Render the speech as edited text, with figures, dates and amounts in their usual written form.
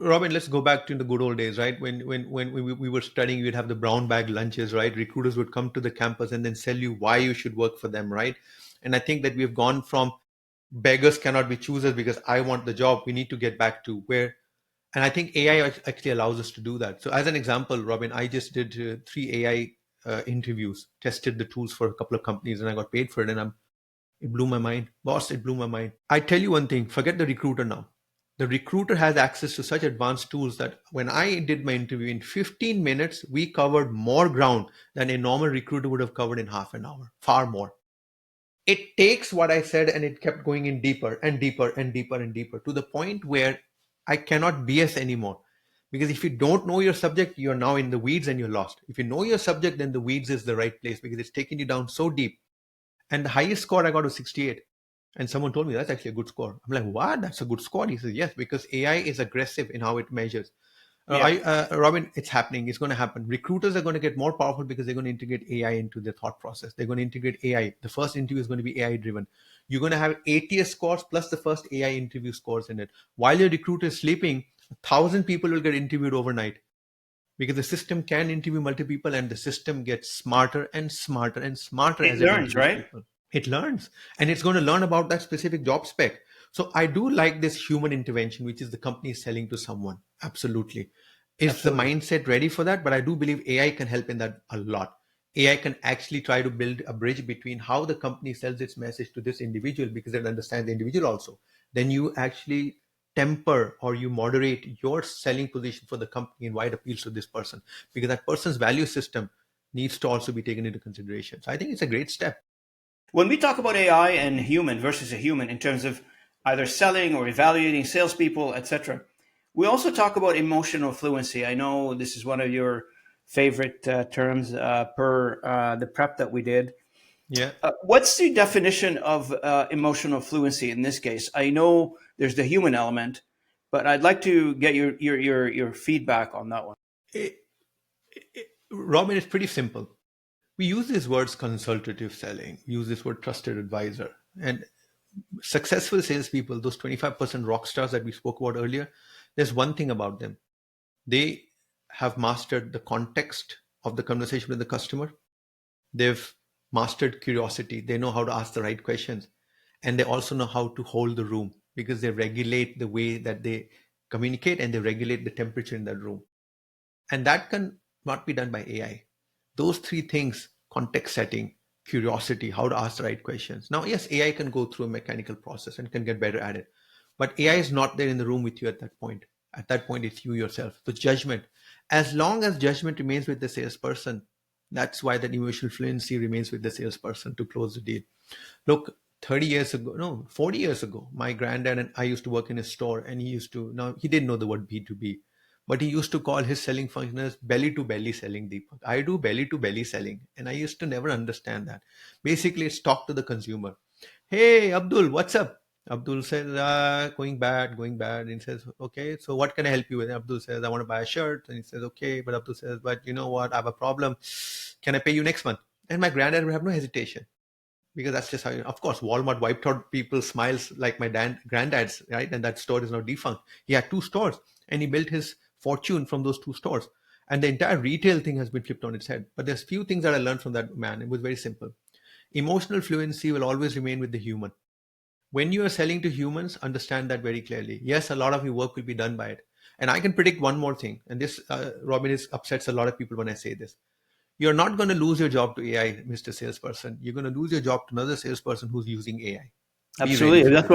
Robin, let's go back to the good old days, right? When we were studying, we'd have the brown bag lunches, right? Recruiters would come to the campus and then sell you why you should work for them, right? And I think that we've gone from beggars cannot be choosers because I want the job. We need to get back to where, and I think AI actually allows us to do that. So, as an example, Robin, I just did 3 AI interviews, tested the tools for a couple of companies, and I got paid for it. And it blew my mind, boss. It blew my mind. I tell you one thing: forget the recruiter now. The recruiter has access to such advanced tools that when I did my interview in 15 minutes, we covered more ground than a normal recruiter would have covered in half an hour, far more. It takes what I said and it kept going in deeper and deeper and deeper and deeper to the point where I cannot BS anymore. Because if you don't know your subject, you're now in the weeds and you're lost. If you know your subject, then the weeds is the right place because it's taking you down so deep. And the highest score I got was 68. And someone told me that's actually a good score. I'm like, what? That's a good score. He says, yes, because AI is aggressive in how it measures. Yeah. Robin, it's happening. It's going to happen. Recruiters are going to get more powerful because they're going to integrate AI into their thought process. They're going to integrate AI. The first interview is going to be AI driven. You're going to have ATS scores plus the first AI interview scores in it. While your recruiter is sleeping, 1,000 people will get interviewed overnight because the system can interview multiple people and the system gets smarter and smarter and smarter It as it learns, interviews right? people. It learns and it's going to learn about that specific job spec. So I do like this human intervention, which is the company is selling to someone. Absolutely. Is the Absolutely. mindset ready for that? But I do believe AI can help in that a lot. AI can actually try to build a bridge between how the company sells its message to this individual because it understands the individual also. Then you actually temper or you moderate your selling position for the company and why it appeals to this person because that person's value system needs to also be taken into consideration. So I think it's a great step. When we talk about AI and human versus a human in terms of either selling or evaluating salespeople, etc., we also talk about emotional fluency. I know this is one of your favorite terms per the prep that we did. Yeah. What's the definition of emotional fluency in this case? I know there's the human element, but I'd like to get your feedback on that one. It, Robin, it's pretty simple. We use these words consultative selling, we use this word trusted advisor. And successful salespeople, those 25% rock stars that we spoke about earlier, there's one thing about them. They have mastered the context of the conversation with the customer. They've mastered curiosity. They know how to ask the right questions. And they also know how to hold the room because they regulate the way that they communicate and they regulate the temperature in that room. And that can not be done by AI. Those three things, context setting, curiosity, how to ask the right questions. Now, yes, AI can go through a mechanical process and can get better at it. But AI is not there in the room with you at that point. At that point, it's you yourself. The judgment. As long as judgment remains with the salesperson, that's why that emotional fluency remains with the salesperson to close the deal. Look, 30 years ago, no, 40 years ago, my granddad and I used to work in a store and he used to, now he didn't know the word B2B, but he used to call his selling function as belly to belly selling, Deepak. I do belly to belly selling. And I used to never understand that. Basically, it's talk to the consumer. Hey, Abdul, what's up? Abdul says, going bad, going bad. And he says, okay, so what can I help you with? Abdul says, I want to buy a shirt. And he says, okay. But Abdul says, but you know what? I have a problem. Can I pay you next month? And my granddad would have no hesitation because that's just how, of course, Walmart wiped out people's smiles like my granddad's, right? And that store is now defunct. He had two stores and he built his fortune from those two stores. And the entire retail thing has been flipped on its head. But there's few things that I learned from that man. It was very simple. Emotional fluency will always remain with the human. When you are selling to humans, understand that very clearly. Yes, a lot of your work will be done by it. And I can predict one more thing. And this, Robin, is upsets a lot of people when I say this. You're not going to lose your job to AI, Mr. Salesperson. You're going to lose your job to another salesperson who's using AI. Be ready Absolutely. for That's it.